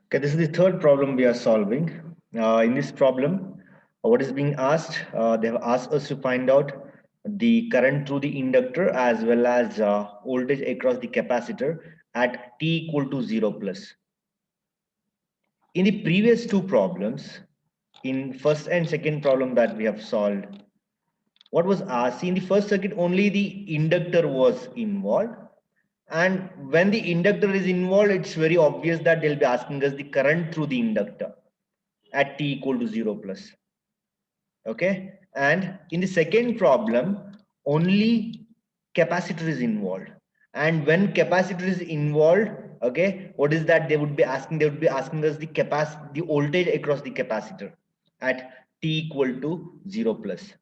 Okay, this is the third problem we are solving. In this problem, what is being asked? They have asked us to find out the current through the inductor as well as voltage across the capacitor at t equal to 0 plus. In the previous two problems, in first and second problem that we have solved, what was asked? In the first circuit, only the inductor was involved. And when the inductor is involved, it's very obvious that they'll be asking us the current through the inductor at t equal to 0 plus. Okay. And in the second problem, only capacitor is involved. And when capacitor is involved, okay, what is that they would be asking? They would be asking us the voltage across the capacitor at t equal to 0 plus.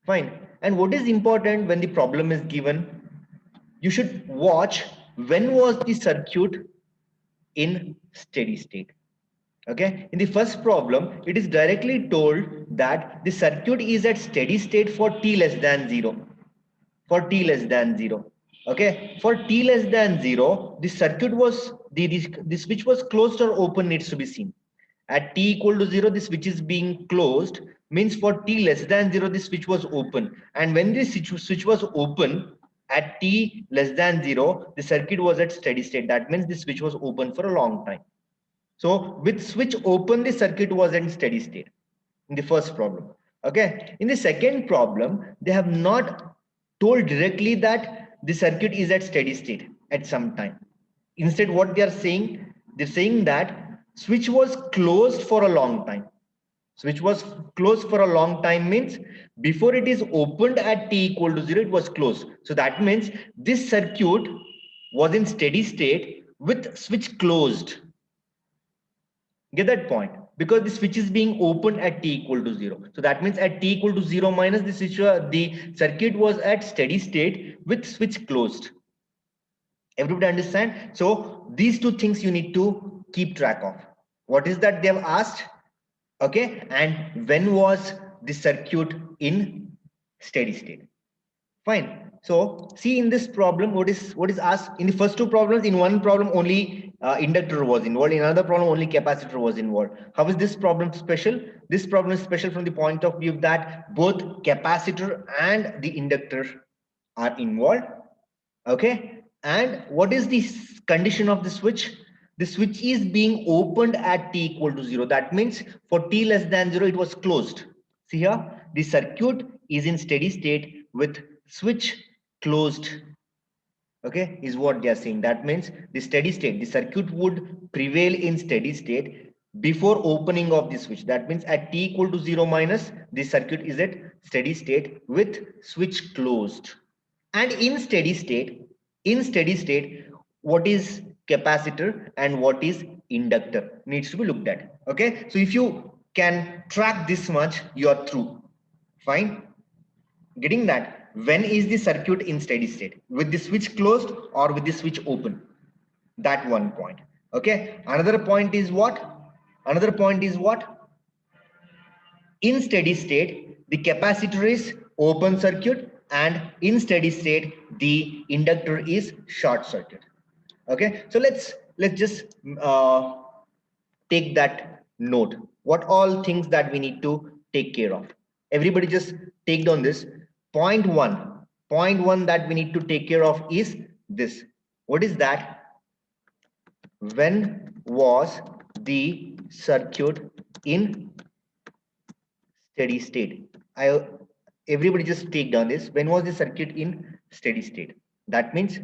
Fine. And what is important when the problem is given? You should watch when was the circuit in steady state. Okay, in the first problem, it is directly told that the circuit is at steady state for t less than 0. For t less than 0. Okay, for t less than 0, the circuit was the switch was closed or open needs to be seen. At t equal to 0, the switch is being closed, means for t less than 0, the switch was open. And when the switch was open at t less than 0, the circuit was at steady state. That means the switch was open for a long time. So with switch open, the circuit was in steady state in the first problem. Okay. In the second problem, they have not told directly that the circuit is at steady state at some time. Instead, what they are saying, they're saying that switch was closed for a long time. Switch was closed for a long time means before it is opened at t equal to 0, it was closed. So that means this circuit was in steady state with switch closed. Get that point? Because the switch is being opened at t equal to 0. So that means at t equal to 0 minus the switch, the circuit was at steady state with switch closed. Everybody understand? So these two things you need to keep track of. What is that they have asked? Okay, and when was the circuit in steady state? Fine. So see in this problem, what is asked in the first two problems? In one problem only inductor was involved. In another problem only capacitor was involved. How is this problem special? This problem is special from the point of view that both capacitor and the inductor are involved. Okay. And what is the condition of the switch? The switch is being opened at t equal to 0. That means for t less than 0, it was closed. See here, the circuit is in steady state with switch closed. Okay, is what they are saying. That means the steady state, the circuit would prevail in steady state before opening of the switch. That means at t equal to 0 minus, the circuit is at steady state with switch closed. And in steady state, what is capacitor and what is inductor needs to be looked at. Okay, so if you can track this much, you are through. Fine. Getting that? When is the circuit in steady state? With the switch closed or with the switch open? That one point. Okay. Another point is what? Another point is what? In steady state, the capacitor is open circuit, and in steady state, the inductor is short circuit. Okay. So let's just take that note. What all things that we need to take care of? Everybody just take down this. Point one that we need to take care of is this. What is that? When was the circuit in steady state? Everybody just take down this. When was the circuit in steady state? That means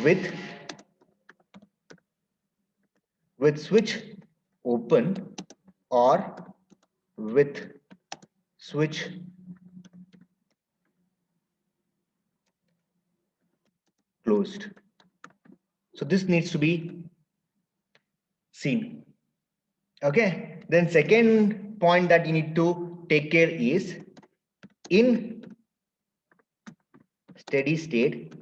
with switch open or with switch closed. So this needs to be seen. Okay. Then second point that you need to take care is in steady state.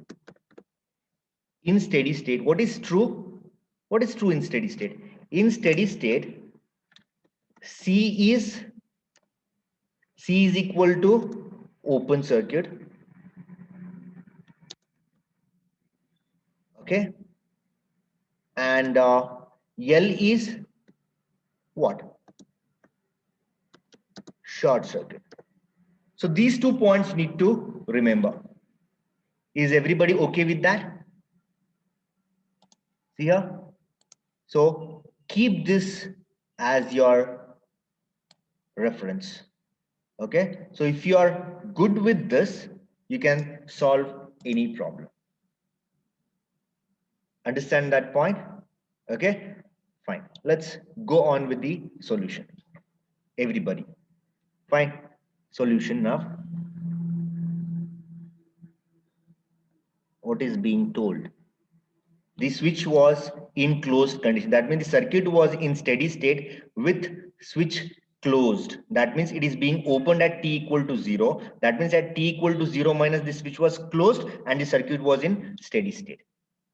In steady state, what is true? What is true in steady state? In steady state, C is equal to open circuit. Okay. and L is what? Short circuit. So these 2 points need to remember. Is everybody okay with that? See here? So keep this as your reference. Okay. So if you are good with this, you can solve any problem. Understand that point? Okay. Fine. Let's go on with the solution. Everybody. Fine. Solution now. What is being told? The switch was in closed condition. That means the circuit was in steady state with switch closed. That means it is being opened at t equal to 0. That means at t equal to 0 minus the switch was closed and the circuit was in steady state.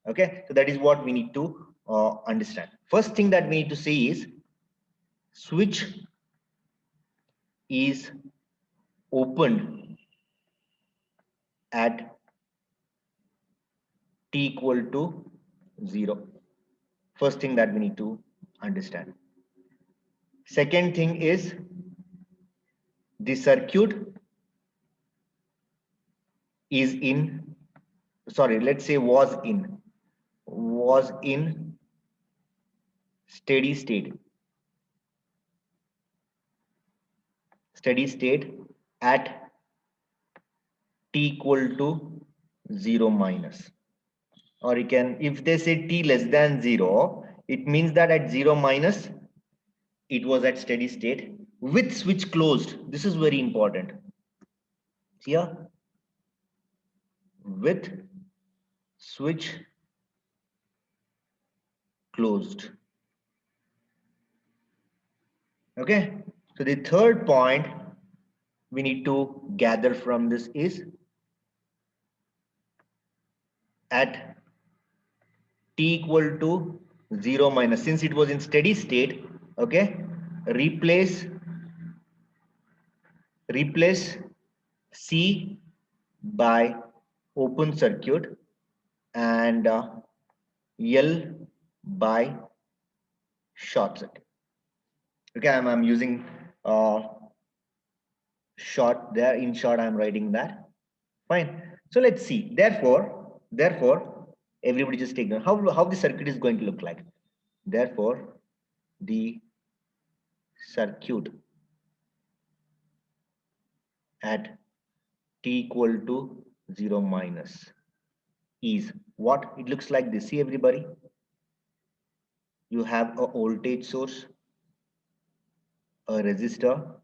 Okay, so that is what we need to understand. First thing that we need to say is switch is opened at t equal to 0. First thing that we need to understand. Second thing is the circuit is in, sorry, let's say was in steady state at t equal to 0 minus, or you can, if they say t less than 0, it means that at 0 minus it was at steady state with switch closed. This is very important here, with switch closed. Okay, so the third point we need to gather from this is at t equal to 0 minus, since it was in steady state, okay, replace C by open circuit and L by short circuit. Okay, I'm using short there. In short, I'm writing that. Fine. So let's see. Therefore, everybody just take note how the circuit is going to look like. Therefore, the circuit at t equal to 0 minus is what it looks like this. See everybody, you have a voltage source, a resistor,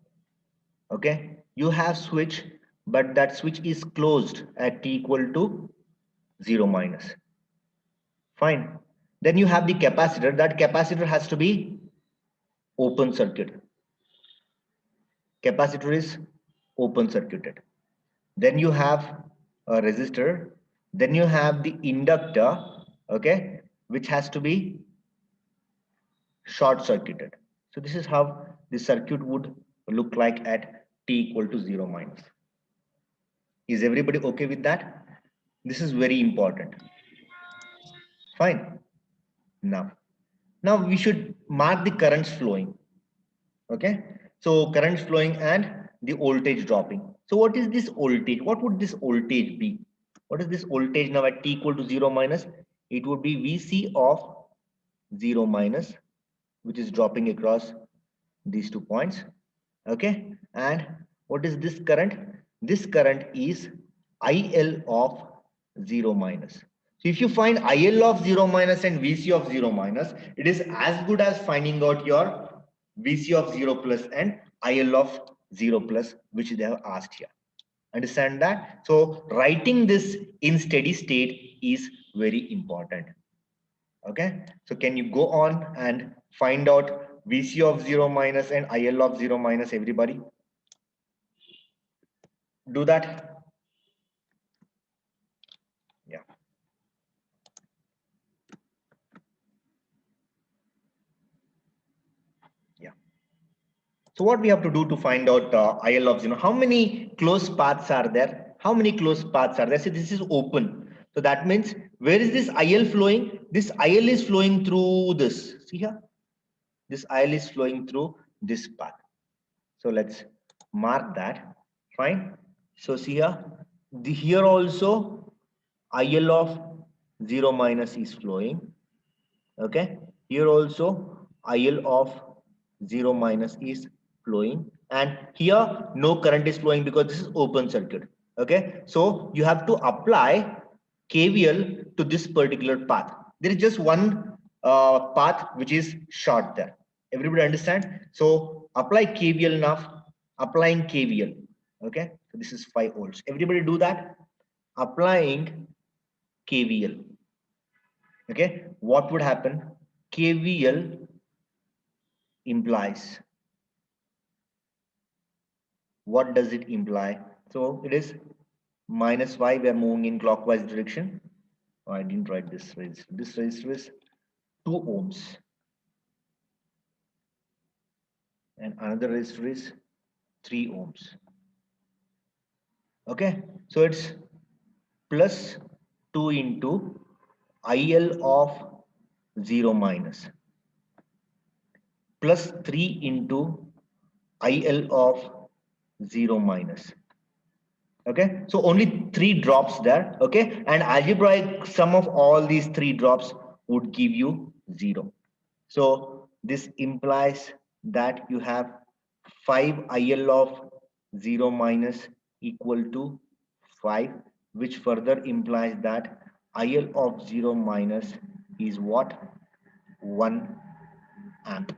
okay, you have switch, but that switch is closed at t equal to 0 minus. Fine. Then you have the capacitor. That capacitor has to be open circuit. Capacitor is open circuited. Then you have a resistor. Then you have the inductor, okay, which has to be short circuited. So this is how the circuit would look like at t equal to 0 minus. Is everybody okay with that? This is very important. Fine. Now we should mark the currents flowing. Okay. So currents flowing and the voltage dropping. So what is this voltage? What would this voltage be? What is this voltage now at t equal to 0 minus? It would be Vc of 0 minus, which is dropping across these 2 points. Okay. And what is this current? This current is IL of 0 minus. So if you find IL of 0 minus and Vc of 0 minus, it is as good as finding out your Vc of 0 plus and IL of 0 plus, which they have asked here. Understand that? So writing this in steady state is very important. Okay. So can you go on and find out Vc of 0 minus and IL of 0 minus, everybody? Do that. Yeah. Yeah. So what we have to do to find out IL of 0, how many closed paths are there? How many closed paths are there? See, this is open. So that means where is this IL flowing? This IL is flowing through this. See here? This IL is flowing through this path. So let's mark that. Fine. So see here, here also IL of 0 minus is flowing. Okay. Here also IL of 0 minus is flowing, and here no current is flowing because this is open circuit. Okay. So you have to apply KVL to this particular path. There is just one path which is short there. Everybody understand? So apply KVL now. Applying KVL. Okay. So this is 5 volts. Everybody do that. Applying KVL. Okay. What would happen? KVL implies. What does it imply? So it is -5. We are moving in clockwise direction. Oh, I didn't write this resistor. This resistor is 2 ohms. And another resistor is 3 ohms. Okay. So it's plus 2 into IL of 0 minus plus 3 into IL of 0 minus. Okay, so only 3 drops there. Okay, and algebraic sum of all these 3 drops would give you 0. So this implies that you have 5 IL of 0 minus equal to 5, which further implies that IL of 0 minus is what? 1 amp.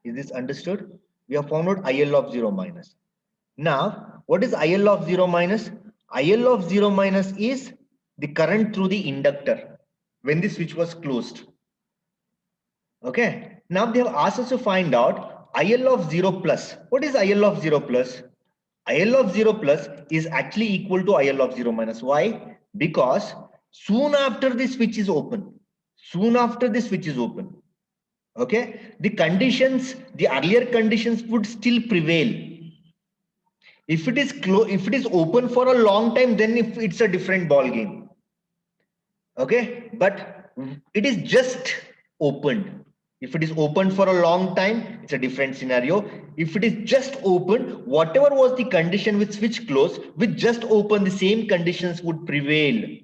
Is this understood? We have found out IL of 0 minus. Now, what is IL of 0 minus? IL of 0 minus is the current through the inductor when the switch was closed. Okay. Now they have asked us to find out IL of 0 plus. What is IL of 0 plus? IL of 0 plus is actually equal to IL of 0 minus. Why? Because soon after the switch is open, okay, the conditions, the earlier conditions would still prevail. If it is open for a long time, then if it's a different ball game. Okay, but it is just opened. If it is open for a long time, it's a different scenario. If it is just open, whatever was the condition with switch closed, with just open, the same conditions would prevail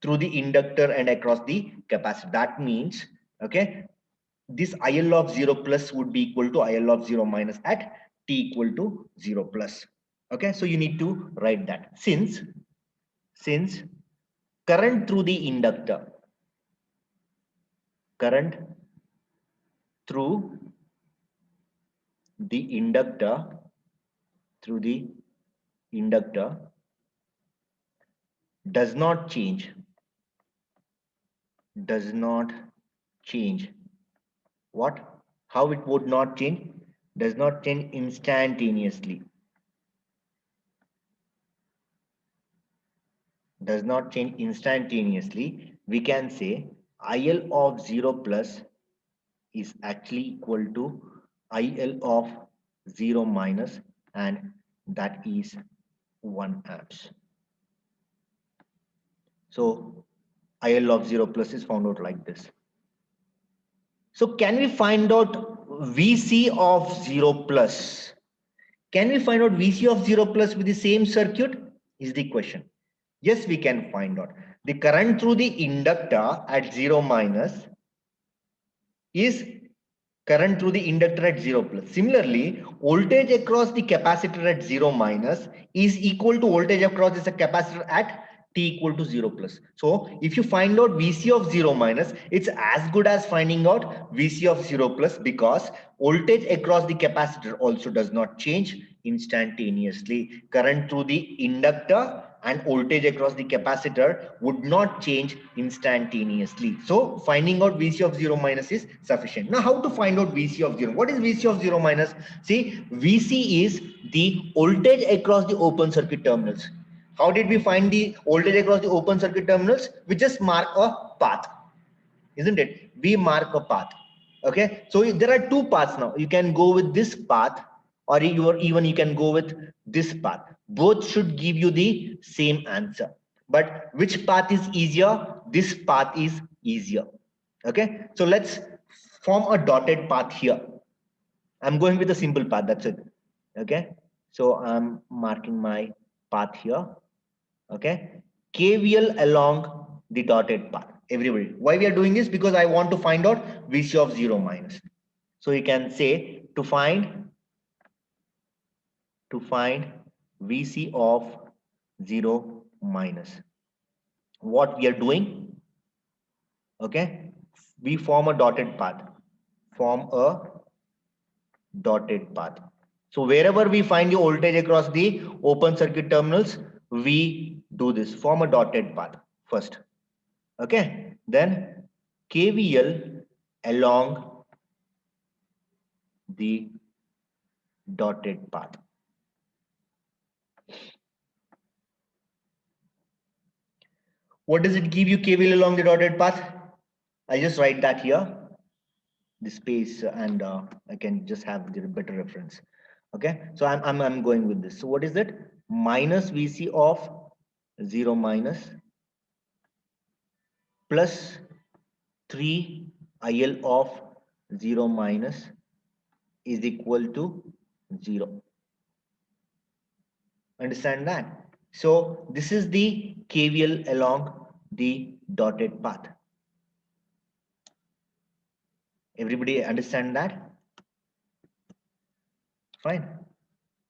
through the inductor and across the capacitor. That means, okay, this IL of 0 plus would be equal to IL of 0 minus at t equal to 0 plus. Okay, so you need to write that. Since current through the inductor, current through the inductor, does not change, what? How it would not change? Does not change instantaneously. Does not change instantaneously. We can say IL of 0 plus is actually equal to IL of 0 minus, and that is 1 amps. So IL of 0 plus is found out like this. So can we find out VC of 0 plus? Can we find out VC of 0 plus with the same circuit? Is the question. Yes, we can find out. The current through the inductor at 0 minus is current through the inductor at 0 plus. Similarly, voltage across the capacitor at 0 minus is equal to voltage across the capacitor at t equal to 0 plus. So if you find out VC of 0 minus, it's as good as finding out VC of 0 plus, because voltage across the capacitor also does not change instantaneously. Current through the inductor and voltage across the capacitor would not change instantaneously. So finding out VC of 0 minus is sufficient. Now how to find out VC of 0? What is VC of 0 minus? See, VC is the voltage across the open circuit terminals. How did we find the voltage across the open circuit terminals? We just mark a path, isn't it? We mark a path. Okay, so there are 2 paths now. You can go with this path, or you can go with this path. Both should give you the same answer. but which path is easier? This path is easier. Okay, so let's form a dotted path here. I'm going with a simple path, that's it. Okay, so I'm marking my path here. Okay, KVL along the dotted path. Everybody, why we are doing this? Because I want to find out VC of 0 minus. So you can say to find VC of 0 minus. What we are doing? Okay, we form a dotted path. Form a dotted path. So wherever we find the voltage across the open circuit terminals, we do this. Form a dotted path first. Okay, then KVL along the dotted path. What does it give you, KVL along the dotted path? I just write that here, the space, and I can just have the better reference. Okay, so I'm going with this. So what is it? Minus VC of 0 minus plus 3 IL of 0 minus is equal to 0. Understand that? So this is the KVL along the dotted path. Everybody understand that? Fine.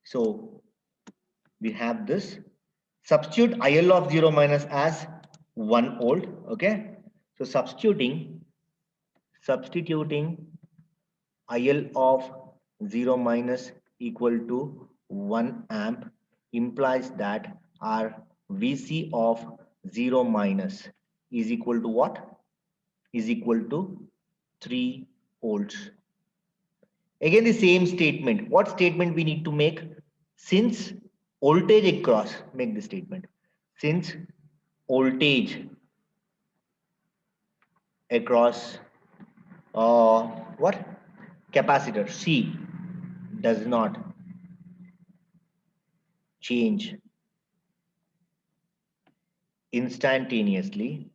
So we have this. Substitute IL of 0 minus as 1 volt. Okay. So substituting IL of 0 minus equal to 1 amp implies that our VC of 0 minus is equal to what? Is equal to 3 volts. Again, the same statement. What statement we need to make? Since voltage across, make the statement. Since voltage across what? Capacitor C does not change instantaneously,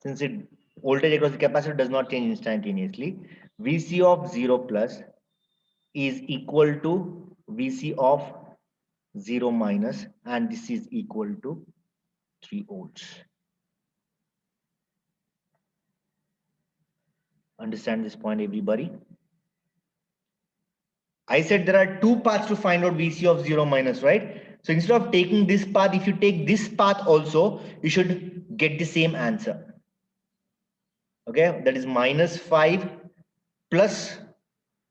since it voltage across the capacitor does not change instantaneously, VC of 0 plus is equal to VC of 0 minus, and this is equal to 3 volts. Understand this point, everybody? I said there are two paths to find out VC of 0 minus, right? So instead of taking this path, if you take this path also, you should get the same answer. Okay, that is minus 5 plus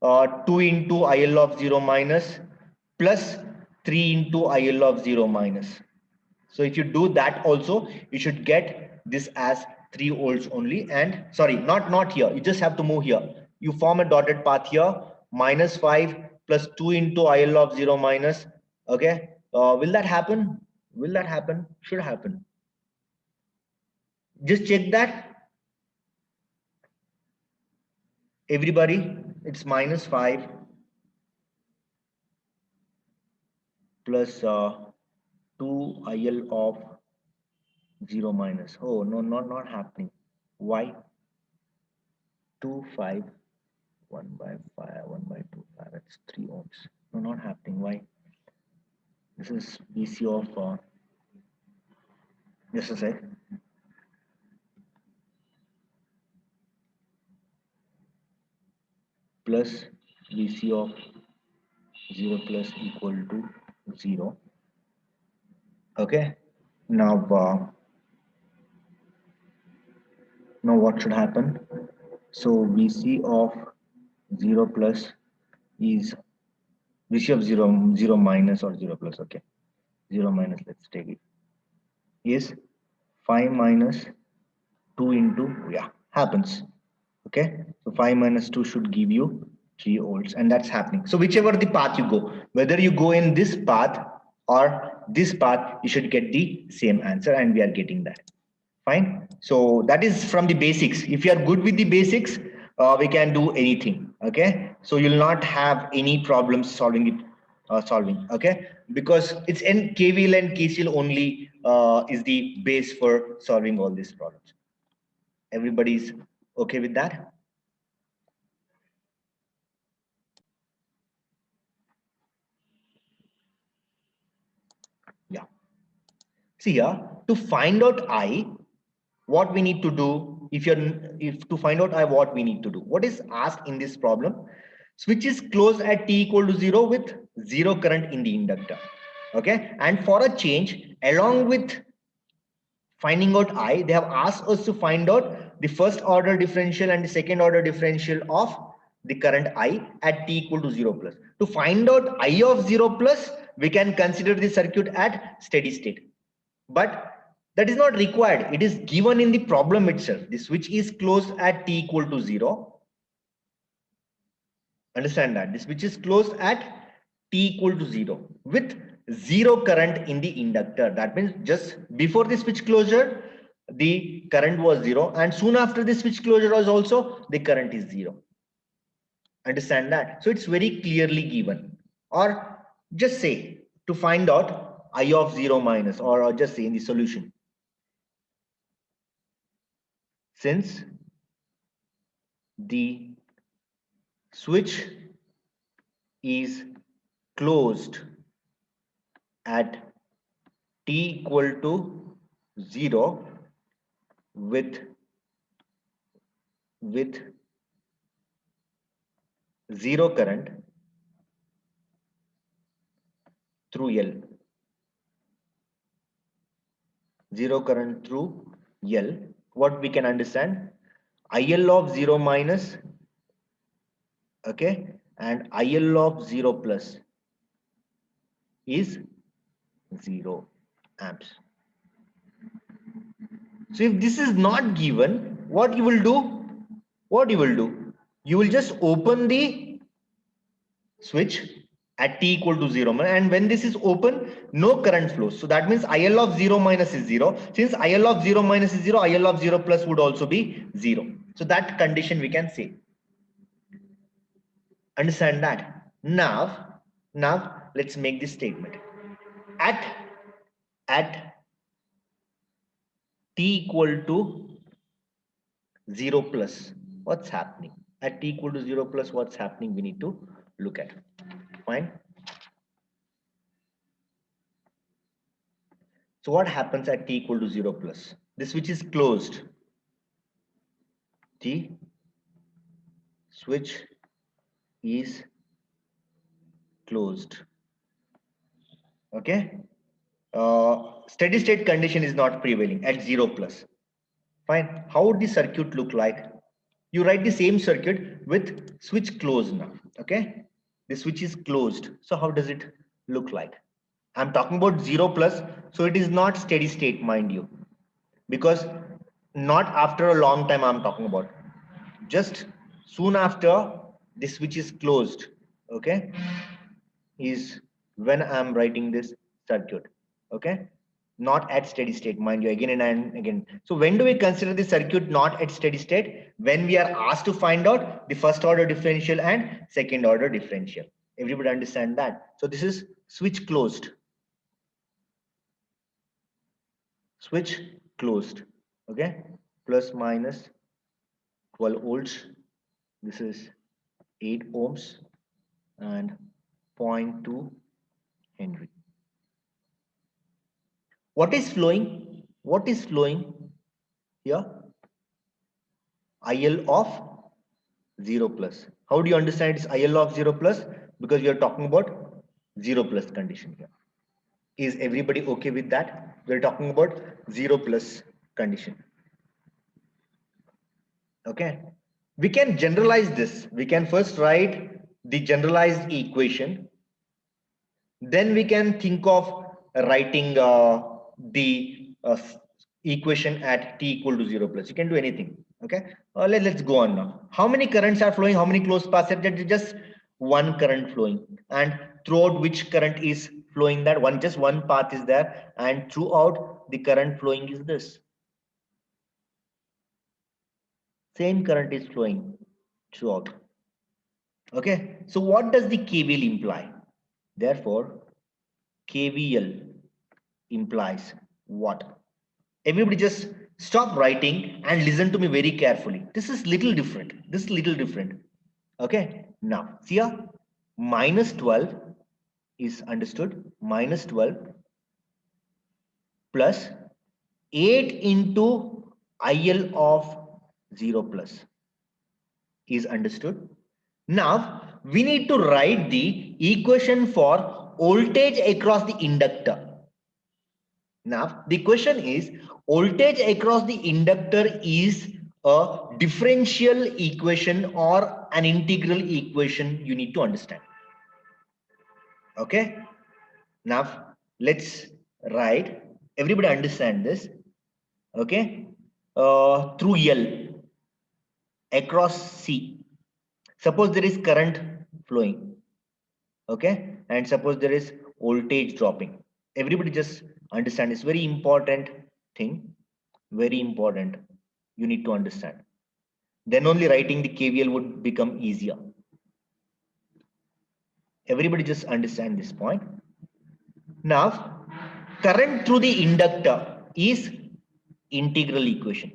2 into IL of 0 minus plus 3 into IL of 0 minus. So if you do that also, you should get this as 3 volts only. And sorry, not here. You just have to move here. You form a dotted path here. Minus 5 plus 2 into IL of 0 minus. Okay. Will that happen? Will that happen? Should happen. Just check that. Everybody, it's minus 5 plus 2 IL of 0 minus. Oh, no, not happening. Why? 2, 5, 1 by 5, 1 by 2, that's 3 ohms. No, not happening. Why? This is VC of, just a sec. Plus VC of 0 plus equal to 0. Okay. Now what should happen? So VC of 0 plus is VC of 0 minus or 0 plus. Okay. 0 minus, let's take it. Is 5 minus 2 into, yeah, happens. Okay. So 5 minus 2 should give you 3 volts, and that's happening. So whichever the path you go, whether you go in this path or this path, you should get the same answer, and we are getting that. Fine. So that is from the basics. If you are good with the basics, we can do anything. Okay. So you'll not have any problems solving it solving. Okay, because it's in KVL and KCL only is the base for solving all these problems. Everybody's okay with that? Yeah. See here, to find out I, what we need to do, if to find out I, what we need to do, what is asked in this problem? Switch is closed at t equal to 0 with 0 current in the inductor. Okay, and for a change, along with finding out I, they have asked us to find out the first order differential and the second order differential of the current I at t equal to 0 plus. To find out I of 0 plus, we can consider the circuit at steady state. But that is not required. It is given in the problem itself. The switch is closed at t equal to 0. Understand that. The switch is closed at t equal to 0 with 0 current in the inductor. That means just before the switch closure, the current was 0. And soon after the switch closure was also, the current is 0. Understand that. So it's very clearly given. Or just say to find out I of 0 minus, or just say in the solution. Since the switch is closed at t equal to 0 with 0 current through L. 0 current through L. What we can understand? IL of 0 minus, okay, and IL of 0 plus is 0 amps. So if this is not given, what you will do? What you will do? You will just open the switch at t equal to 0, and when this is open, no current flows. So that means IL of 0 minus is 0. Since IL of 0 minus is 0, IL of 0 plus would also be 0. So that condition we can say. Understand that? Now let's make this statement. At t equal to 0 plus, what's happening? At t equal to 0 plus, what's happening? We need to look at. Fine. So what happens at t equal to 0 plus? The switch is closed. The switch is closed. Okay. Steady state condition is not prevailing at 0 plus. Fine. How would the circuit look like? You write the same circuit with switch closed now. Okay. The switch is closed. So how does it look like? I'm talking about 0 plus. So it is not steady state, mind you, because not after a long time I'm talking about. Just soon after the switch is closed, okay, is when I'm writing this circuit. Okay, not at steady state, mind you, again and again. So when do we consider the circuit not at steady state? When we are asked to find out the first order differential and second order differential. Everybody understand that? So this is switch closed. Switch closed. Okay, plus minus 12 volts. This is 8 ohms and 0.2 Henry. What is flowing? What is flowing here? IL of 0 plus. How do you understand it's IL of 0 plus? Because we are talking about 0 plus condition here. Is everybody okay with that? We're talking about 0 plus condition. Okay. We can generalize this. We can first write the generalized equation. Then we can think of writing the equation at t equal to 0 plus. You can do anything. Okay. Let's go on now. How many currents are flowing? How many closed paths? Just one current flowing, and throughout which current is flowing, that one, just one path is there, and throughout the current flowing is this. Same current is flowing throughout. Okay. So what does the KVL imply? Therefore, KVL implies what? Everybody just stop writing and listen to me very carefully. This is little different. This is little different. Okay. Now, see here, minus 12 is understood. Minus 12 plus 8 into IL of 0 plus is understood. Now, we need to write the equation for voltage across the inductor. Now, the question is, voltage across the inductor is a differential equation or an integral equation you need to understand. Okay. Now, let's write. Everybody understand this. Okay. Through L across C. Suppose there is current flowing. Okay. And suppose there is voltage dropping. Everybody just understand. It's very important thing. Very important. You need to understand. Then only writing the KVL would become easier. Everybody just understand this point. Now, current through the inductor is integral equation.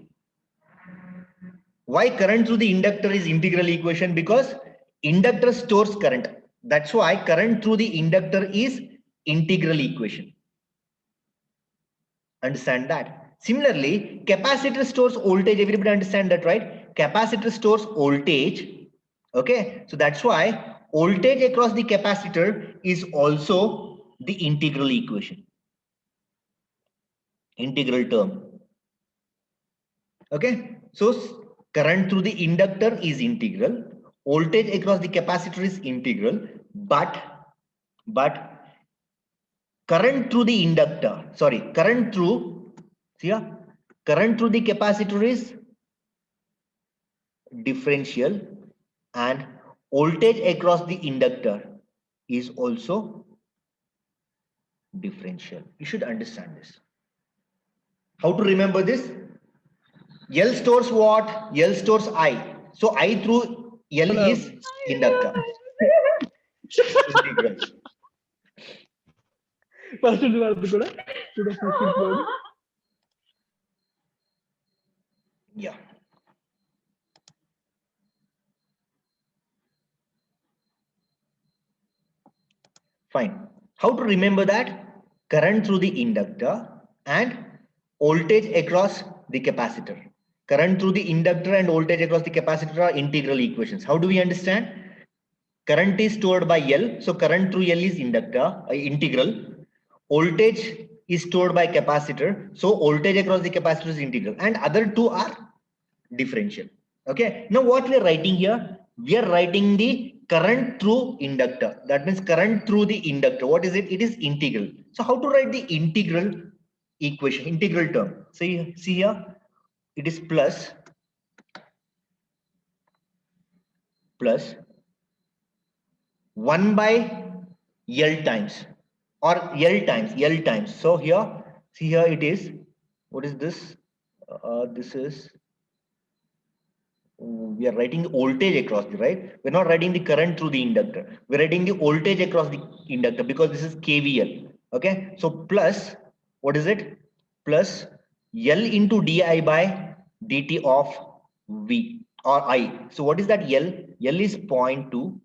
Why current through the inductor is integral equation? Because inductor stores current. That's why current through the inductor is integral equation. Understand that? Similarly, capacitor stores voltage. Everybody understand that, right? Capacitor stores voltage. Okay, so that's why voltage across the capacitor is also the integral equation, integral term. Okay, so current through the inductor is integral, voltage across the capacitor is integral, but current through the inductor, sorry, current through, see here, current through the capacitor is differential and voltage across the inductor is also differential. You should understand this. How to remember this? L stores what? L stores I. So I through L is inductor. Integral. Yeah. Fine. How to remember that? Current through the inductor and voltage across the capacitor. Current through the inductor and voltage across the capacitor are integral equations. How do we understand? Current is stored by L. So current through L is inductor, integral. Voltage is stored by capacitor. So voltage across the capacitor is integral. And other two are differential. Okay. Now what we are writing here? We are writing the current through inductor. That means current through the inductor. What is it? It is integral. So how to write the integral equation, integral term? See here, it is plus 1 by L times or L times. So here, see here it is, what is this? This is, we are writing the voltage across the, right? We're not writing the current through the inductor. We're writing the voltage across the inductor because this is KVL. Okay. So plus, what is it? Plus L into di by dt of V or I. So what is that L? L is 0.2.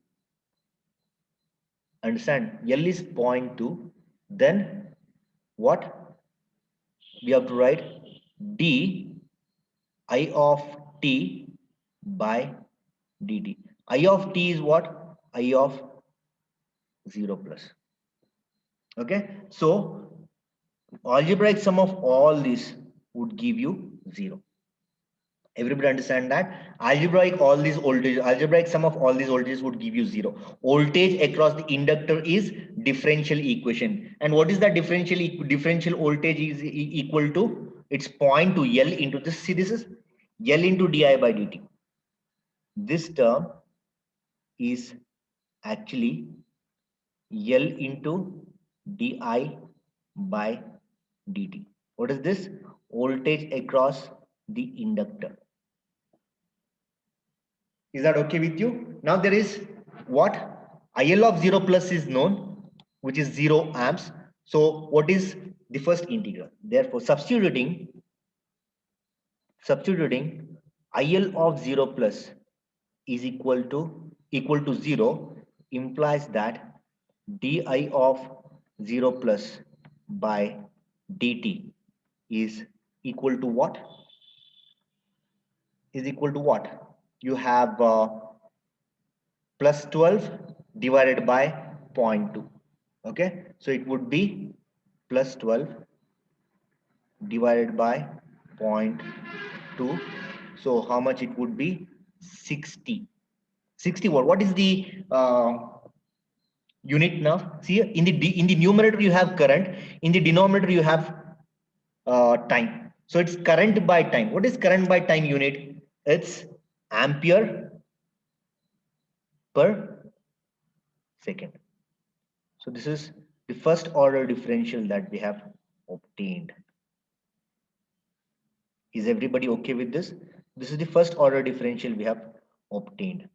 Understand? L is 0.2. Then what? We have to write d I of t by dt. I of t is what? I of 0 plus. Okay. So algebraic sum of all this would give you 0. Everybody understand that? Algebraic sum of all these voltages would give you 0. Voltage across the inductor is differential equation. And what is that differential voltage is equal to? It's 0.2 L into this. See, this is L into di by dt. This term is actually L into di by dt. What is this? Voltage across the inductor. Is that okay with you? Now there is what? IL of 0 plus is known. which is 0 amps. So what is the first integral? Therefore, substituting IL of 0 plus is equal to 0 implies that di of 0 plus by dt is equal to what? Is equal to what? You have plus 12 divided by zero point 0.2. Okay, so it would be plus 12 divided by zero point 0.2. So how much it would be? 60 watt. What is the unit now? See, in the numerator you have current, in the denominator you have time. So it's current by time. What is current by time unit? It's ampere per second. So this is the first order differential that we have obtained. Is everybody okay with this? This is the first order differential we have obtained.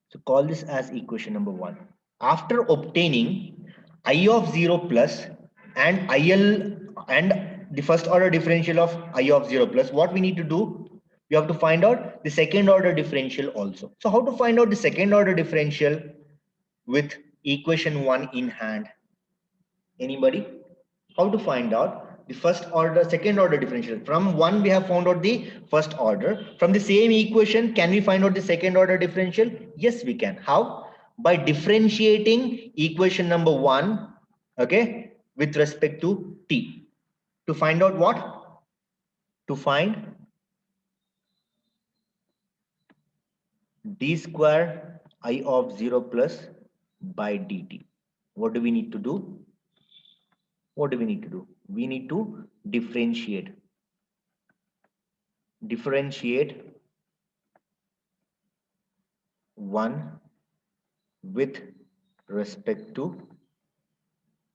So call this as equation number 1. After obtaining I of 0 plus and IL and the first order differential of I of 0 plus, what we need to do? We have to find out the second order differential also. So how to find out the second order differential with equation 1 in hand? Anybody? How to find out the first order, second order differential? From 1 we have found out the first order. From the same equation, can we find out the second order differential? Yes, we can. How? By differentiating equation number 1, okay, with respect to t. To find out what? To find d square I of 0 plus by dt. What do we need to do? What do we need to do? We need to differentiate 1 with respect to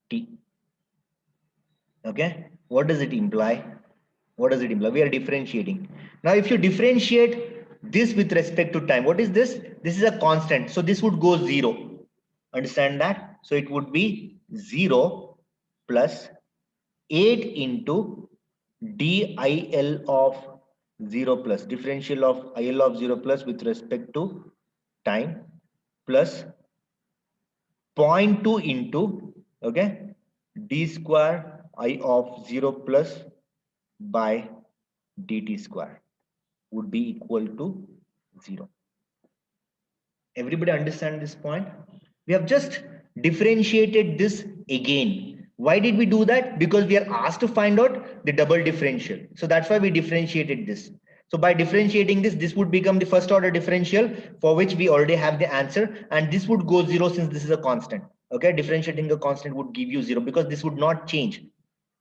t. Okay, what does it imply? What does it imply? We are differentiating. Now if you differentiate this with respect to time, what is this? This is a constant, so this would go 0. Understand that? So it would be 0 plus 8 into dIL of 0 plus, differential of IL of 0 plus with respect to time, plus 0.2 into, okay, d square I of 0 plus by dt square would be equal to 0. Everybody understand this point? We have just differentiated this again. Why did we do that? Because we are asked to find out the double differential. So that's why we differentiated this. So by differentiating this, this would become the first order differential, for which we already have the answer, and this would go 0 since this is a constant. Okay, differentiating a constant would give you 0 because this would not change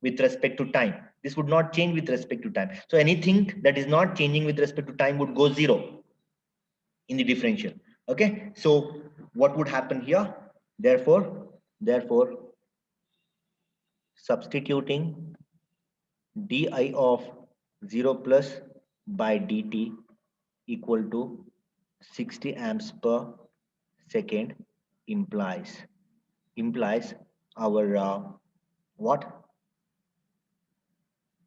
with respect to time. This would not change with respect to time. So anything that is not changing with respect to time would go 0 in the differential. Okay, so what would happen here? Therefore substituting di of 0 plus by dt equal to 60 amps per second implies our what?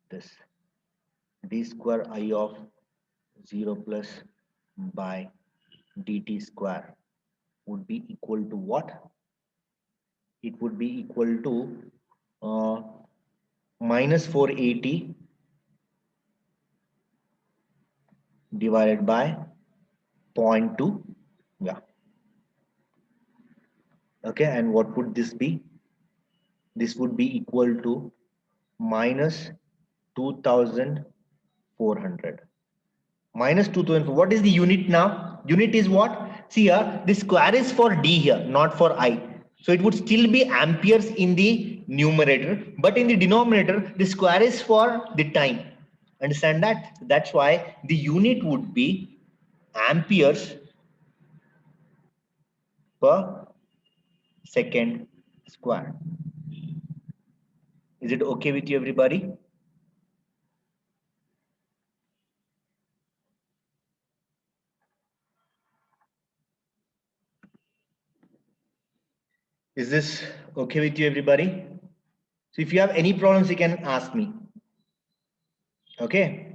This d square I of 0 plus by dt square would be equal to what? It would be equal to uh, minus 480 divided by zero point 0.2. Yeah. Okay, and what would this be? This would be equal to minus 2400. Minus 2000. What is the unit now? Unit is what? See here, the square is for d here, not for I. So it would still be amperes in the numerator, but in the denominator, the square is for the time. Understand that? That's why the unit would be amperes per second square. Is it okay with you, everybody? Is this Okay with you, everybody? So if you have any problems, you can ask me. Okay.